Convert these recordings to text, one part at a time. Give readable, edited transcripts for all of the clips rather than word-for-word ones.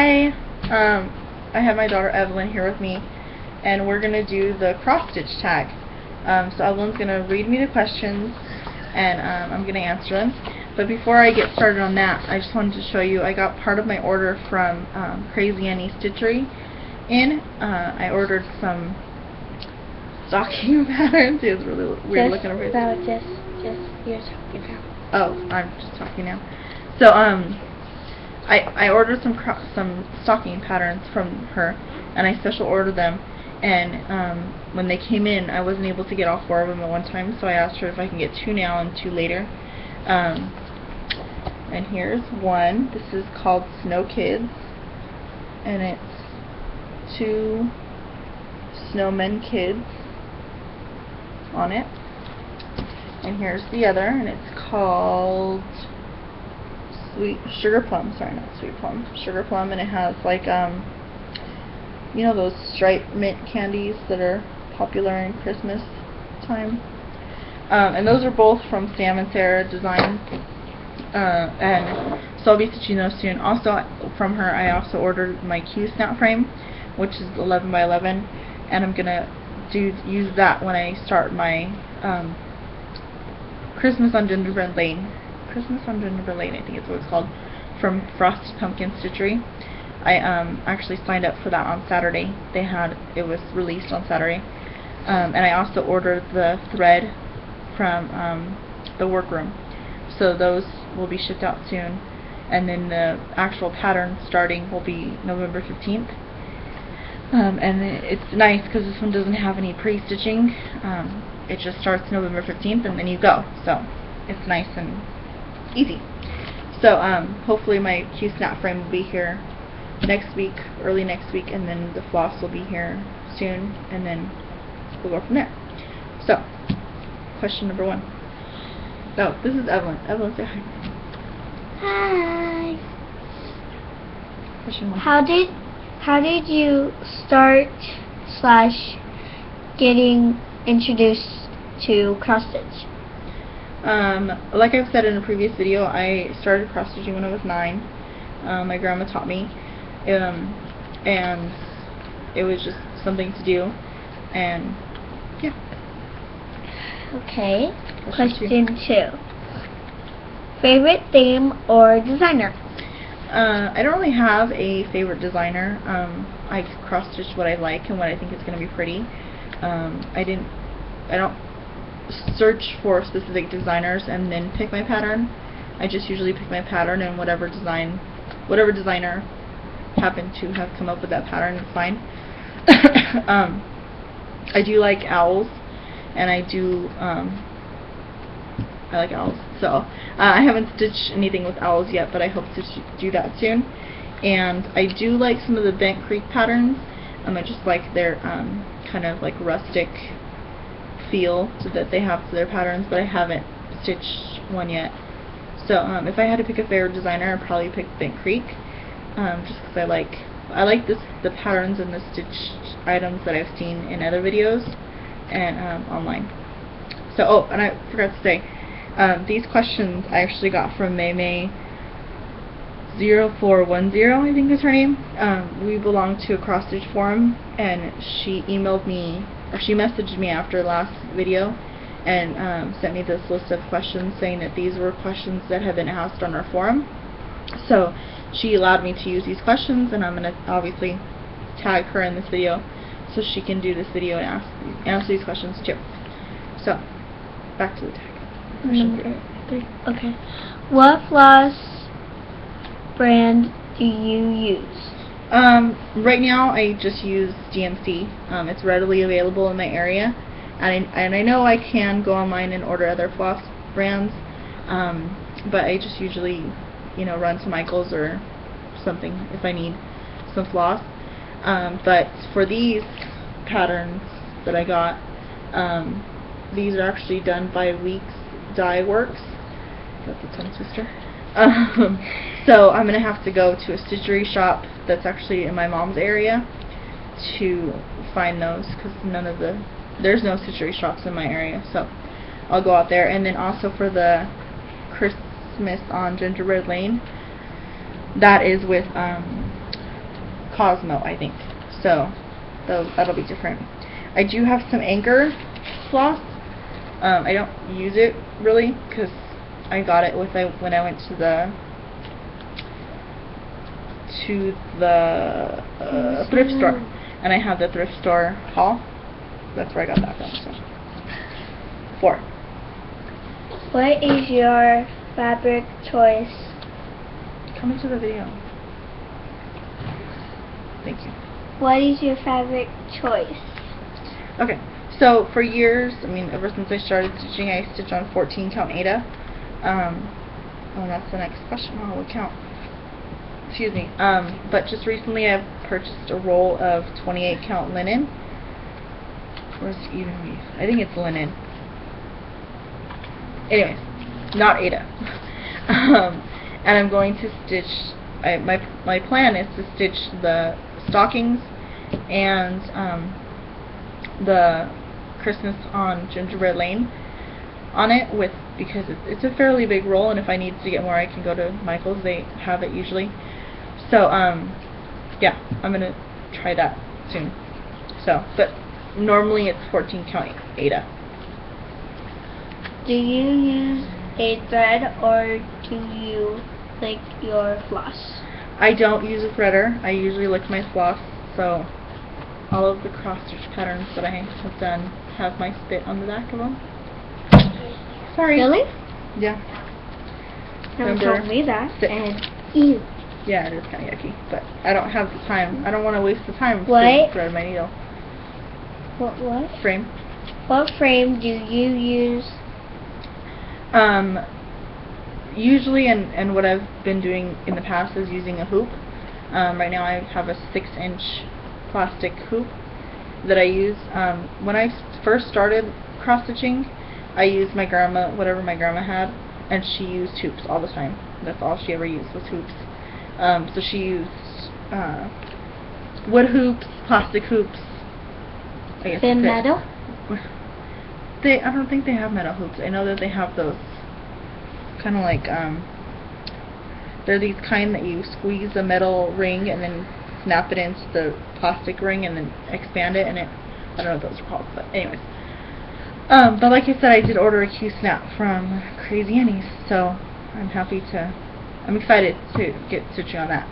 Hi, I have my daughter Evelyn here with me, and we're going to do the cross-stitch tag. So Evelyn's going to read me the questions, and I'm going to answer them. But before I get started on that, I just wanted to show you, I got part of my order from Crazy Annie Stitchery in. I ordered some stocking patterns. It was really weird looking over here. Just you're talking now. Oh, I'm just talking now. So, I ordered some stocking patterns from her, and I special ordered them, and when they came in, I wasn't able to get all 4 of them at one time, so I asked her if I can get 2 now and 2 later. And here's one. This is called Snow Kids, and it's 2 snowmen kids on it. And here's the other, and it's called Sugar Plum, and it has like you know those striped mint candies that are popular in Christmas time, and those are both from Sam and Sarah Design, and so I'll be stitching those soon. Also from her, I also ordered my Q snap frame, which is 11 by 11, and I'm gonna use that when I start my Christmas on Gingerbread Lane, I think it's what it's called, from Frosted Pumpkin Stitchery. I actually signed up for that on Saturday. It was released on Saturday, and I also ordered the thread from the workroom. So those will be shipped out soon, and then the actual pattern starting will be November 15th. And it's nice because this one doesn't have any pre-stitching. It just starts November 15th, and then you go. So it's nice and easy. So hopefully my Q snap frame will be here next week, early next week, and then the floss will be here soon, and then we'll go from there. So, question number 1. Oh, this is Evelyn. Evelyn, say hi. Hi. Question 1. How did you start / getting introduced to cross stitch? Like I've said in a previous video, I started cross stitching when I was 9. My grandma taught me, and it was just something to do, and yeah. Okay. Question 2. Favorite theme or designer? I don't really have a favorite designer. I cross stitch what I like and what I think is going to be pretty. I don't search for specific designers and then pick my pattern. I just usually pick my pattern, and whatever designer happened to have come up with that pattern is fine. I do like owls, and I like owls, so I haven't stitched anything with owls yet, but I hope to do that soon. And I do like some of the Bent Creek patterns. I just like their kind of like rustic feel that they have to their patterns, but I haven't stitched one yet. So if I had to pick a favorite designer, I'd probably pick Bent Creek, just because I like the patterns and the stitched items that I've seen in other videos and online. So, oh, and I forgot to say, these questions I actually got from Maymay0410, I think is her name. We belong to a cross stitch forum, and she emailed me, or she messaged me after last video, and sent me this list of questions saying that these were questions that had been asked on our forum. So she allowed me to use these questions, and I'm going to obviously tag her in this video so she can do this video and answer these questions too. So back to the tag. Number 3. Okay. What floss brand do you use? Right now I just use DMC. It's readily available in my area, and I know I can go online and order other floss brands, but I just usually, run to Michael's or something if I need some floss. But for these patterns that I got, these are actually done by Weeks Dye Works. That's a tongue twister. So I'm gonna have to go to a stitchery shop that's actually in my mom's area to find those, because there's no stitchery shops in my area. So I'll go out there. And then also for the Christmas on Gingerbread Lane, that is with Cosmo, I think. So that'll be different. I do have some Anchor floss. I don't use it really because I got it when I went to the thrift store, and I have the thrift store haul. That's where I got that from. So 4. What is your fabric choice? Come into the video. Thank you. What is your fabric choice? Okay, so for years, I mean, ever since I started stitching, I stitch on 14 count aida. Oh, that's the next question. Oh, what count? Excuse me. But just recently, I've purchased a roll of 28 count linen. Where's evenweave? I think it's linen. Anyways, not aida. And I'm going to stitch. My plan is to stitch the stockings and the Christmas on Gingerbread Lane on it because it's a fairly big roll, and if I need to get more, I can go to Michael's. They have it usually. So yeah, I'm gonna try that soon. So, but normally it's 14 count aida. Do you use a thread or do you lick your floss? I don't use a threader. I usually lick my floss. So all of the cross stitch patterns that I have done have my spit on the back of them. Sorry. Really? Yeah. No one told me that. Sit. And ew. Yeah, it is kind of yucky, but I don't have the time. I don't want to waste the time to thread my needle. What? Frame. What frame do you use? Usually, and what I've been doing in the past is using a hoop. Right now I have a 6-inch plastic hoop that I use. When I first started cross stitching, I used whatever my grandma had, and she used hoops all the time. That's all she ever used was hoops. So she used wood hoops, plastic hoops. I guess metal? I don't think they have metal hoops. I know that they have those kind of like they're these kind that you squeeze a metal ring and then snap it into the plastic ring and then expand it, and I don't know what those are called, but anyways. But like I said, I did order a Q-snap from Crazy Annie's, so I'm excited to get stitching on that.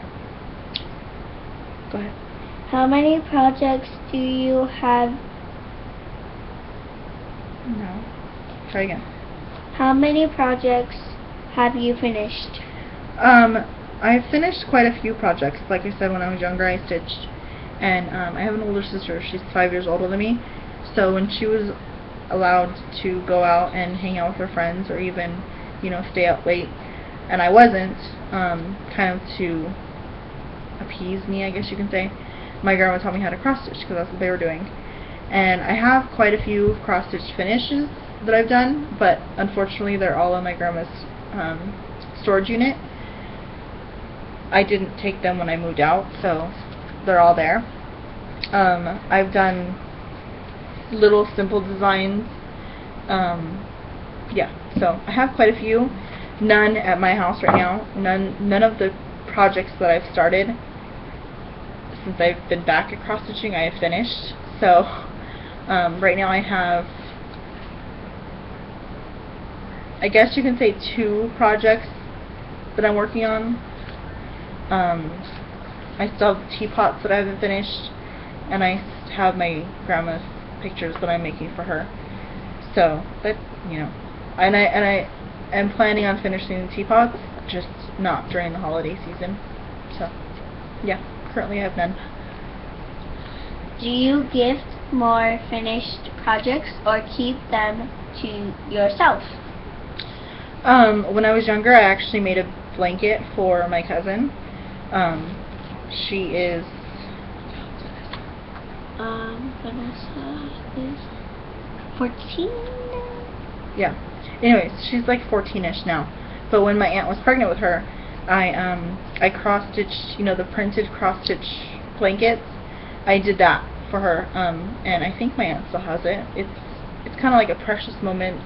Go ahead. How many projects do you have? No. Try again. How many projects have you finished? I've finished quite a few projects. Like I said, when I was younger, I stitched, and I have an older sister. She's 5 years older than me. So when she was allowed to go out and hang out with her friends, or even, stay out late, and I wasn't, kind of to appease me, I guess you can say, my grandma taught me how to cross stitch because that's what they were doing. And I have quite a few cross stitch finishes that I've done, but unfortunately they're all in my grandma's storage unit. I didn't take them when I moved out, so they're all there. I've done little simple designs. Yeah, so I have quite a few. None at my house right now. None of the projects that I've started since I've been back at cross stitching I have finished. So right now I have, I guess you can say, 2 projects that I'm working on. I still have teapots that I haven't finished, and I have my grandma's pictures that I'm making for her. So, but and I am planning on finishing the teapots, just not during the holiday season. So, yeah, currently I have none. Do you gift more finished projects or keep them to yourself? When I was younger, I actually made a blanket for my cousin. She is Vanessa is 14. Yeah. Anyways, she's like 14ish now. But when my aunt was pregnant with her, I cross stitched, the printed cross stitch blankets. I did that for her, and I think my aunt still has it. It's kind of like a precious moment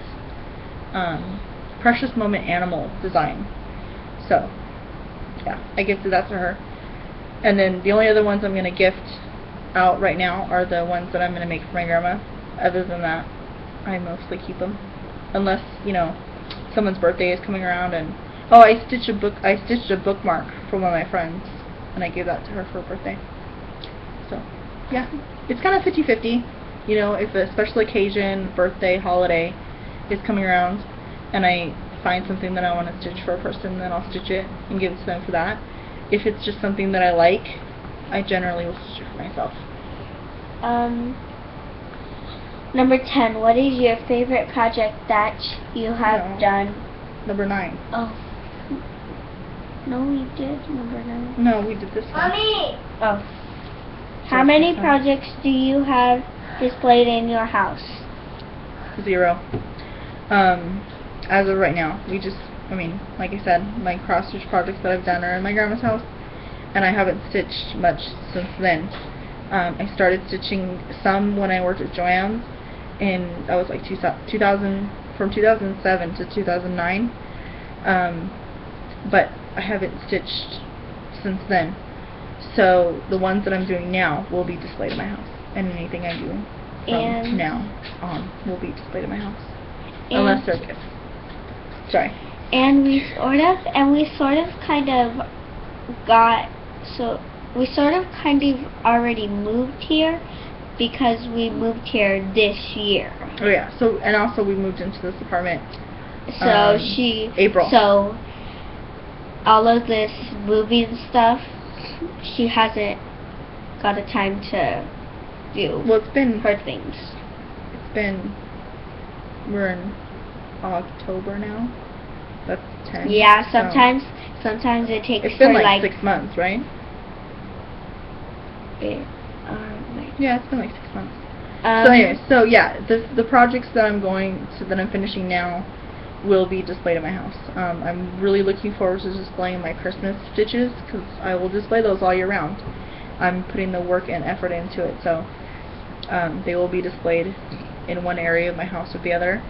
animal design. So yeah, I gifted that to her. And then the only other ones I'm going to gift out right now are the ones that I'm going to make for my grandma. Other than that, I mostly keep them. Unless, you know, someone's birthday is coming around and... Oh, I stitched a bookmark for one of my friends, and I gave that to her for her birthday. So, yeah. It's kind of 50-50. You know, if a special occasion, birthday, holiday is coming around, and I find something that I want to stitch for a person, then I'll stitch it and give it to them for that. If it's just something that I like, I generally will stitch it for myself. Number 10. What is your favorite project that you have done? Number 9. Oh. No, we did number 9. No, we did this one. Mommy! Oh. How many projects do you have displayed in your house? 0. As of right now, like I said, my cross-stitch projects that I've done are in my grandma's house, and I haven't stitched much since then. I started stitching some when I worked at Joann's, and that was like 2000, from 2007 to 2009, but I haven't stitched since then. So the ones that I'm doing now will be displayed in my house, and anything I do from now on will be displayed in my house, unless they're gifts. Sorry. And we sort of kind of already moved here because we moved here this year. Oh yeah. So, and also we moved into this apartment. So April. So all of this moving stuff, she hasn't got a time to do. Well, it's been her things. We're in October now. That's 10. Yeah, sometimes it takes her been like 6 months, right? Yeah, it's been like 6 months. So anyway, so yeah, the projects that I'm finishing now will be displayed in my house. I'm really looking forward to displaying my Christmas stitches because I will display those all year round. I'm putting the work and effort into it, so they will be displayed in one area of my house or the other.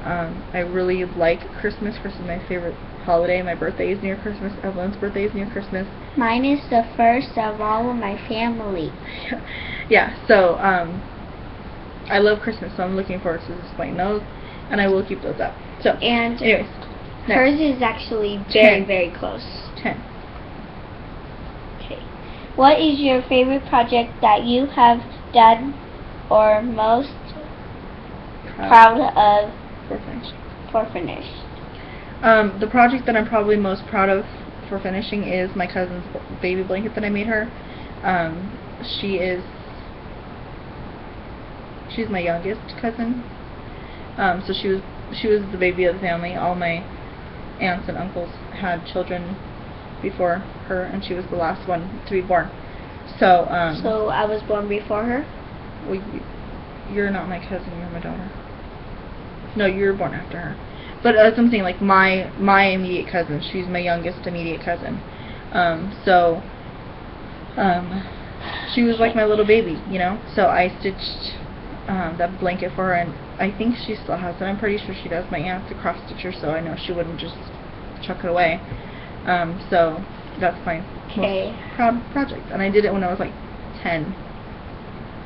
I really like Christmas. Christmas is my favorite holiday. My birthday is near Christmas. Evelyn's birthday is near Christmas. Mine is the first of all of my family. Yeah, so I love Christmas, so I'm looking forward to displaying those, and I will keep those up. So, and anyways, hers is actually very, very close. 10. Okay. What is your favorite project that you have done or most proud of for finished? The project that I'm probably most proud of for finishing is my cousin's baby blanket that I made her. She's my youngest cousin. So she was the baby of the family. All my aunts and uncles had children before her, and she was the last one to be born. So so I was born before her? Well, you're not my cousin, you're my daughter. No, you were born after her. But as I'm saying, like my immediate cousin, she's my youngest immediate cousin. She was like my little baby, you know. So I stitched that blanket for her, and I think she still has it. I'm pretty sure she does. My aunt's a cross stitcher, so I know she wouldn't just chuck it away. So that's my most proud project, and I did it when I was like 10.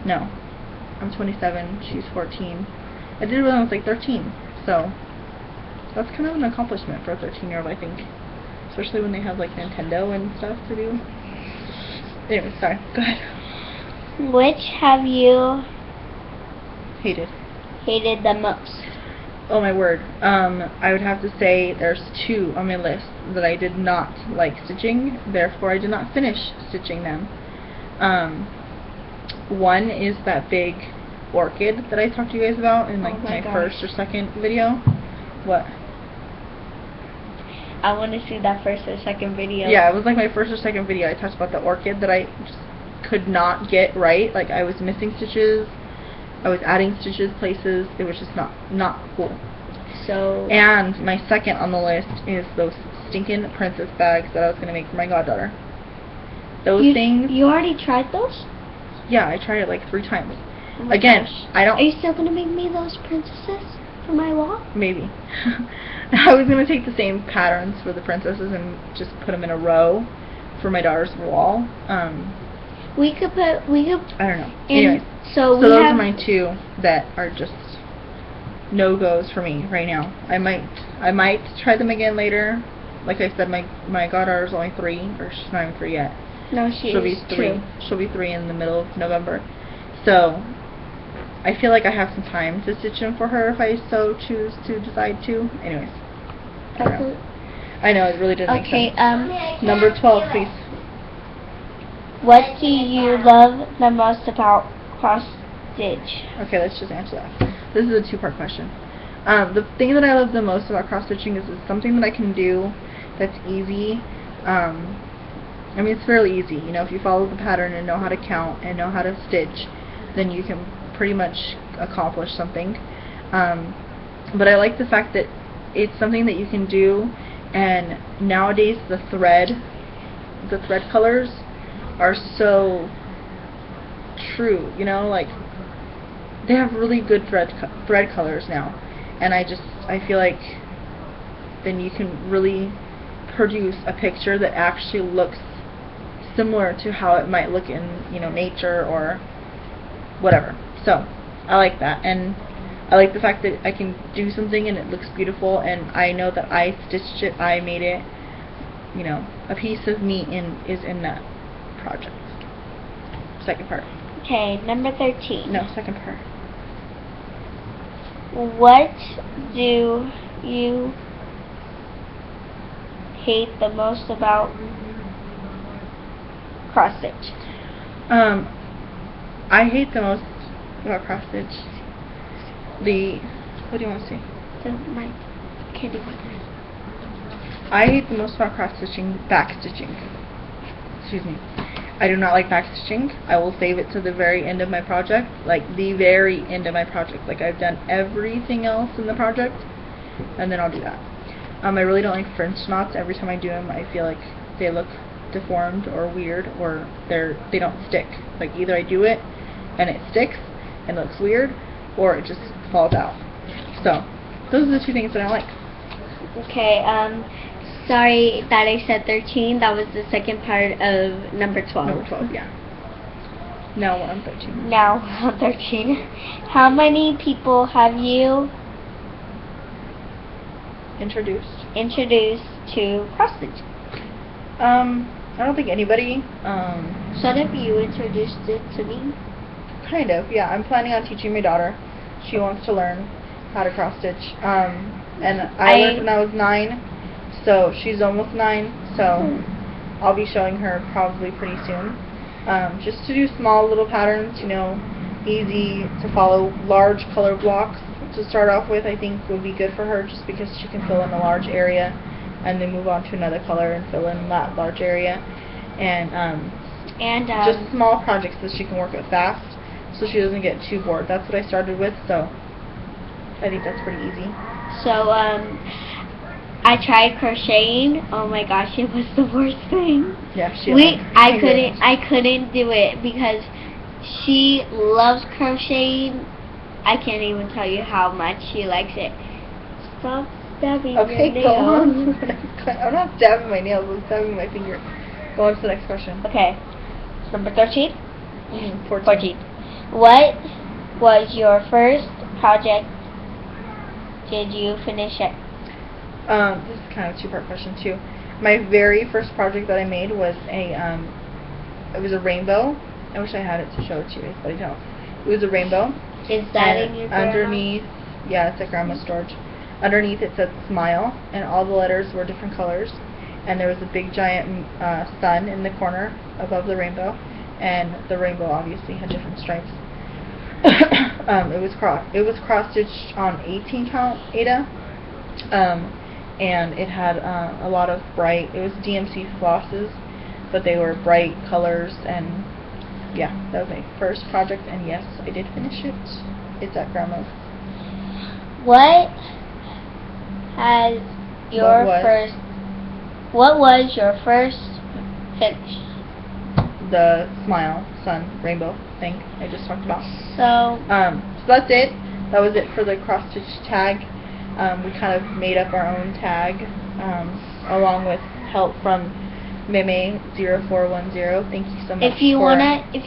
No, I'm 27. She's 14. I did it when I was like 13. So that's kind of an accomplishment for a 13-year-old, I think, especially when they have like Nintendo and stuff to do. Anyway, sorry. Go ahead. Which have you hated the most? Oh my word. I would have to say there's 2 on my list that I did not like stitching, therefore I did not finish stitching them. One is that big orchid that I talked to you guys about in like my first or second video. What? I want to see that first or second video. Yeah, it was like my first or second video. I talked about the orchid that I just could not get right. Like I was missing stitches, I was adding stitches places. It was just not cool. So. And my second on the list is those stinking princess bags that I was gonna make for my goddaughter. Those things. You already tried those? Yeah, I tried it like 3 times. Oh again, gosh. I don't. Are you still gonna make me those princesses for my wall? Maybe. I was gonna take the same patterns for the princesses and just put them in a row for my daughter's wall. We could I don't know. And Anyways, so those have are my two that are just no-goes for me right now. I might try them again later. Like I said, my goddaughter's only 3, or she's not even 3 yet. No, she'll be 3. 2. She'll be 3 in the middle of November. So I feel like I have some time to stitch them for her if I so choose to decide to. Anyways, I don't know. I know, it really doesn't make sense. Okay, Number 12, please. what do you love the most about cross stitch? Okay, let's just answer that. This is a 2-part question. The thing that I love the most about cross stitching is it's something that I can do that's easy. I mean, it's fairly easy. You know, if you follow the pattern and know how to count and know how to stitch, then you can pretty much accomplish something. But I like the fact that it's something that you can do, and nowadays the thread colors are so true, you know, like they have really good thread colors now, and I feel like then you can really produce a picture that actually looks similar to how it might look in, you know, nature or whatever. So I like that, and I like the fact that I can do something and it looks beautiful, and I know that I stitched it, I made it, you know, a piece of me is in that project. Second part. Okay, number 13. No, second part. What do you hate the most about cross stitch? I hate the most about cross stitch what do you want to say? My candy bar. I hate the most about cross stitching backstitching. Excuse me. I do not like backstitching. I will save it to the very end of my project, like the very end of my project. Like I've done everything else in the project, and then I'll do that. I really don't like French knots. Every time I do them, I feel like they look deformed or weird, or they don't stick. Like either I do it and it sticks and looks weird, or it just falls out. So those are the 2 things that I like. Okay, sorry that I said 13. That was the second part of number 12. Number 12, yeah. Now we're on 13. Now on 13. How many people have you introduced to cross stitch? I don't think anybody. Should have you introduced it to me? Kind of, yeah. I'm planning on teaching my daughter. She wants to learn how to cross stitch. And I learned when I was 9, so she's almost 9, so I'll be showing her probably pretty soon. Just to do small little patterns, you know, easy to follow. Large color blocks to start off with, I think would be good for her, just because she can fill in a large area and then move on to another color and fill in that large area. And just small projects that she can work at fast, so she doesn't get too bored. That's what I started with, so I think that's pretty easy. So, I tried crocheting. Oh my gosh, it was the worst thing. Yeah, I couldn't do it because she loves crocheting. I can't even tell you how much she likes it. Stop stabbing your nails. Go on. I'm not stabbing my nails, I'm stabbing my finger. Go on to the next question. Okay. Number 13? 14. What was your first project? Did you finish it? This is kind of a 2-part question too. My very first project that I made was it was a rainbow. I wish I had it to show it to you, but I don't. It was a rainbow. Is that in your underneath? Yeah, it's at Grandma's storage. Underneath it said smile, and all the letters were different colors. And there was a big giant sun in the corner above the rainbow, and the rainbow obviously had different stripes. It was cross stitched on 18 count aida, and it had a lot of bright. It was DMC flosses, but they were bright colors, and yeah, that was my first project. And yes, I did finish it. It's at Grandma's. What was your first finish? The smile, sun, rainbow thing I just talked about. So that's it. That was it for the cross stitch tag. We kind of made up our own tag, along with help from Meme0410. Thank you so much. If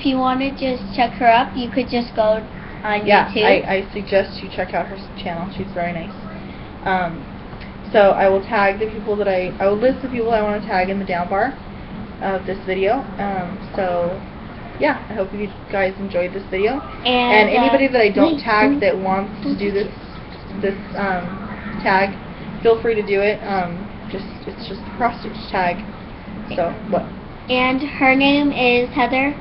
you wanna just check her up, you could just go on YouTube. Yeah, I suggest you check out her channel. She's very nice. So I will tag the people that I will list the people I want to tag in the down bar of this video. So yeah, I hope you guys enjoyed this video. And anybody that I don't tag that wants to do this tag, feel free to do it. It's just a cross stitch tag. So what? And her name is Heather.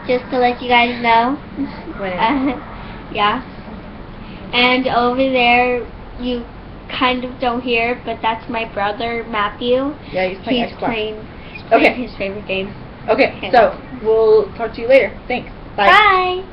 Just to let you guys know. Yeah. And over there, you kind of don't hear, but that's my brother Matthew. Yeah, he's playing Xbox. He's playing his favorite game. Okay, so we'll talk to you later. Thanks. Bye. Bye.